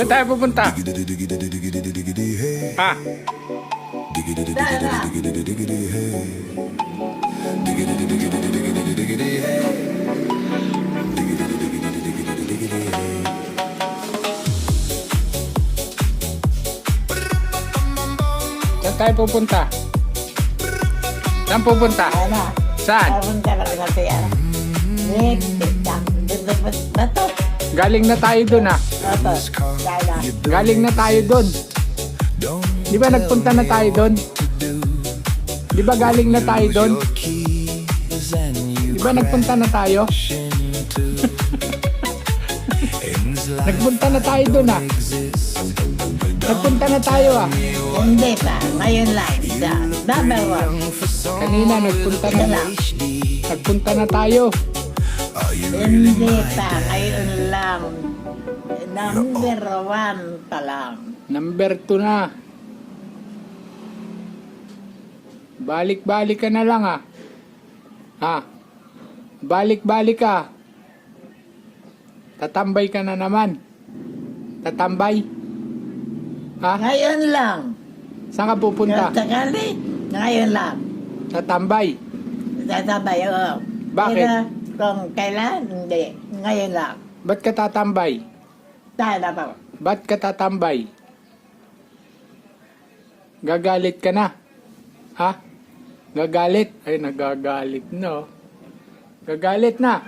Saan tayo pupunta? Ha? Saan tayo pupunta? Saan pupunta? Ano? Saan? Pupunta ka rin natin yan. Bato. Galing na tayo dun ha. Bato. Sana. Galing na tayo dun. Di ba nagpunta na tayo dun? Di ba galing na tayo dun? Di ba nagpunta na tayo? Nagpunta na tayo dun ha. Nagpunta na tayo ha. Hindi pa. Ngayon lang. Number one. Kanina nagpunta na lang. Nagpunta na tayo. Hindi pa. Ngayon lang. Number one pa lang. Number 2 na. Balik-balik ka na lang ha. Ha? Balik-balik ka. Tatambay ka na naman. Tatambay. Ha? Ngayon lang. Saan ka pupunta? Sakali. Ngayon lang. Tatambay. Tatabay, oo. Bakit? Pero kung kailan, hindi. Ngayon lang. Ba't ka tatambay? Sana pa. Ba't ka tatambay? Gagalit ka na. Ha? Gagalit? Ay, nagagalit no. Gagalit na.